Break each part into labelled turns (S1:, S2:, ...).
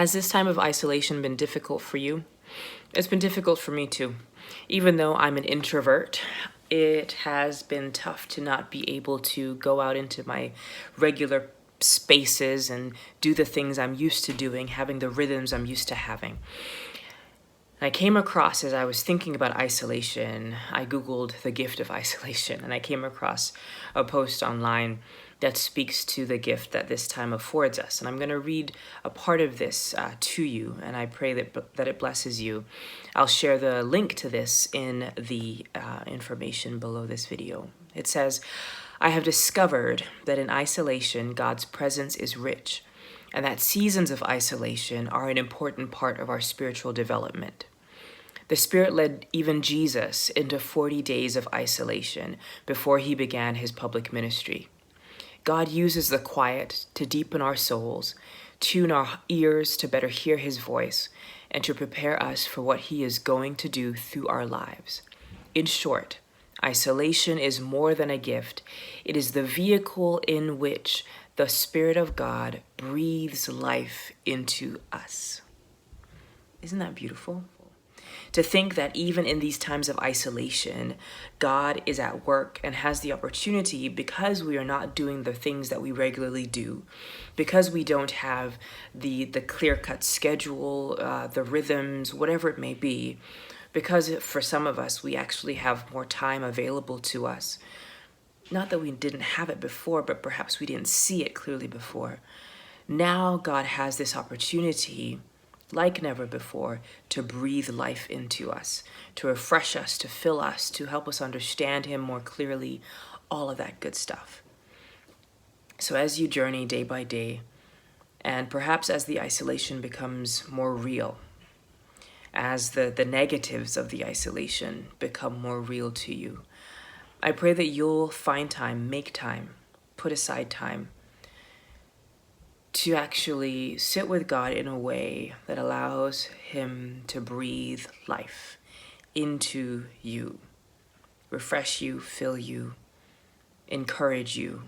S1: Has this time of isolation been difficult for you? It's been difficult for me too. Even though I'm an introvert, it has been tough to not be able to go out into my regular spaces and do the things I'm used to doing, having the rhythms I'm used to having. I came across, as I was thinking about isolation, I Googled the gift of isolation, and I came across a post online that speaks to the gift that this time affords us. And I'm going to read a part of this to you, and I pray that it blesses you. I'll share the link to this in the information below this video. It says, I have discovered that in isolation, God's presence is rich, and that seasons of isolation are an important part of our spiritual development. The Spirit led even Jesus into 40 days of isolation before he began his public ministry. God uses the quiet to deepen our souls, tune our ears to better hear his voice, and to prepare us for what he is going to do through our lives. In short, isolation is more than a gift. It is the vehicle in which the Spirit of God breathes life into us. Isn't that beautiful? To think that even in these times of isolation, God is at work and has the opportunity, because we are not doing the things that we regularly do, because we don't have the clear-cut schedule, the rhythms, whatever it may be, because for some of us, we actually have more time available to us. Not that we didn't have it before, but perhaps we didn't see it clearly before. Now God has this opportunity, like never before, to breathe life into us, to refresh us, to fill us, to help us understand him more clearly, all of that good stuff. So as you journey day by day, and perhaps as the isolation becomes more real, as the negatives of the isolation become more real to you, I pray that you'll find time, make time, put aside time to actually sit with God in a way that allows him to breathe life into you, refresh you, fill you, encourage you,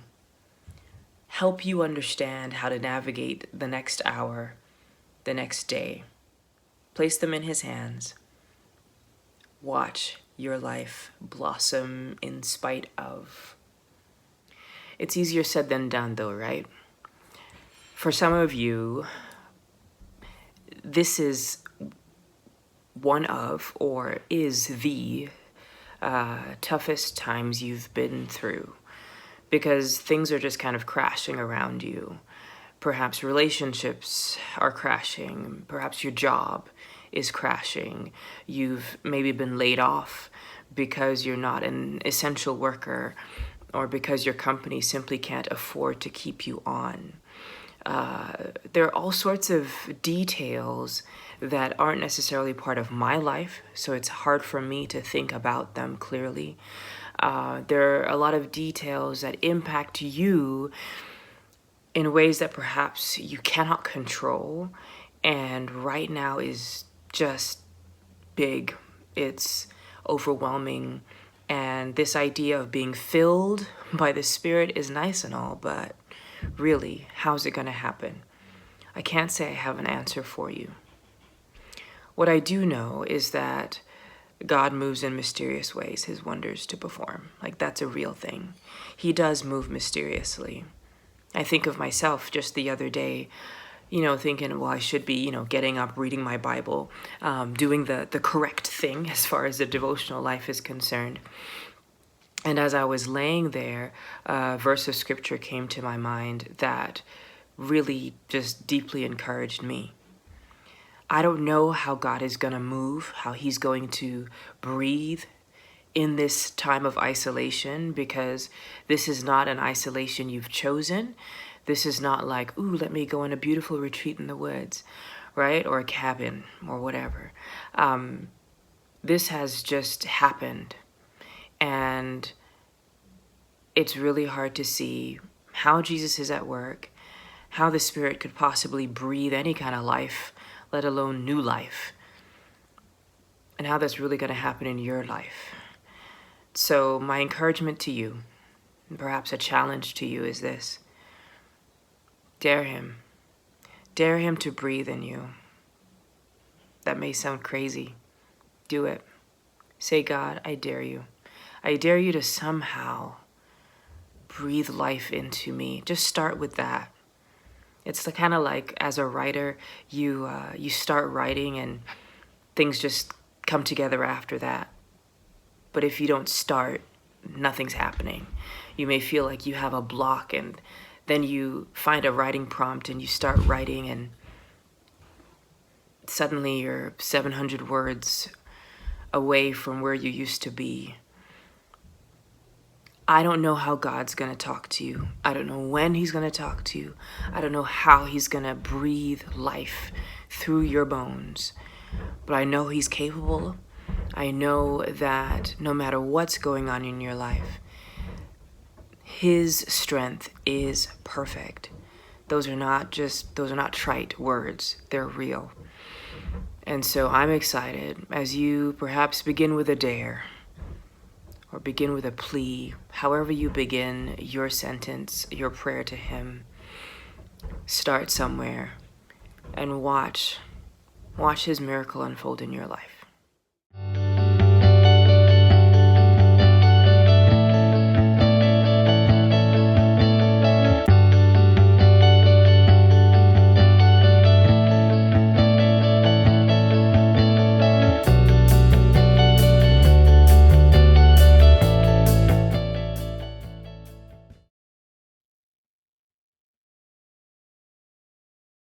S1: help you understand how to navigate the next hour, the next day. Place them in his hands. Watch your life blossom in spite of. It's easier said than done though, right? For some of you, this is one of, or is the toughest times you've been through, because things are just kind of crashing around you. Perhaps relationships are crashing. Perhaps your job is crashing. You've maybe been laid off because you're not an essential worker, or because your company simply can't afford to keep you on. There are all sorts of details that aren't necessarily part of my life, so it's hard for me to think about them clearly. There are a lot of details that impact you in ways that perhaps you cannot control, and right now is just big. It's overwhelming, and this idea of being filled by the Spirit is nice and all, but really, how's it going to happen? I can't say I have an answer for you. What I do know is that God moves in mysterious ways, his wonders to perform. Like, that's a real thing. He does move mysteriously. I think of myself just the other day, thinking, well, I should be, getting up, reading my Bible, doing the correct thing as far as the devotional life is concerned. And as I was laying there, a verse of scripture came to my mind that really just deeply encouraged me. I don't know how God is going to move, how he's going to breathe in this time of isolation, because this is not an isolation you've chosen. This is not like, ooh, let me go on a beautiful retreat in the woods, right? Or a cabin or whatever. This has just happened. And it's really hard to see how Jesus is at work, how the Spirit could possibly breathe any kind of life, let alone new life, and how that's really going to happen in your life. So my encouragement to you, and perhaps a challenge to you, is this. Dare him. Dare him to breathe in you. That may sound crazy. Do it. Say, God, I dare you. I dare you to somehow breathe life into me. Just start with that. It's kind of like, as a writer, you start writing and things just come together after that. But if you don't start, nothing's happening. You may feel like you have a block, and then you find a writing prompt and you start writing, and suddenly you're 700 words away from where you used to be. I don't know how God's going to talk to you. I don't know when he's going to talk to you. I don't know how he's going to breathe life through your bones. But I know he's capable. I know that no matter what's going on in your life, his strength is perfect. Those are not trite words. They're real. And so I'm excited as you perhaps begin with a dare, or begin with a plea, however you begin your sentence, your prayer to him. Start somewhere and watch his miracle unfold in your life.